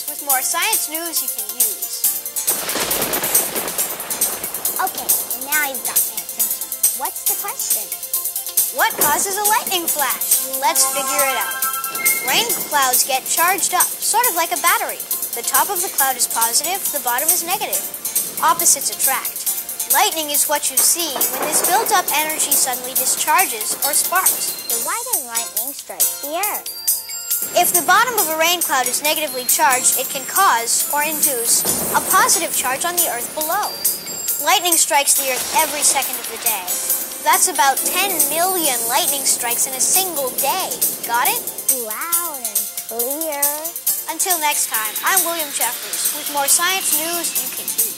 Jeffries with more science news you can use. Okay, now you've got my attention. What's the question? What causes a lightning flash? Let's figure it out. Rain clouds get charged up, sort of like a battery. The top of the cloud is positive, the bottom is negative. Opposites attract. Lightning is what you see when this built-up energy suddenly discharges or sparks. So why does lightning strike the earth? If the bottom of a rain cloud is negatively charged, it can cause or induce a positive charge on the earth below. Lightning strikes the earth every second of the day. That's about 10 million lightning strikes in a single day. Got it? Loud and clear. Until next time, I'm William Jeffries with more science news you can use.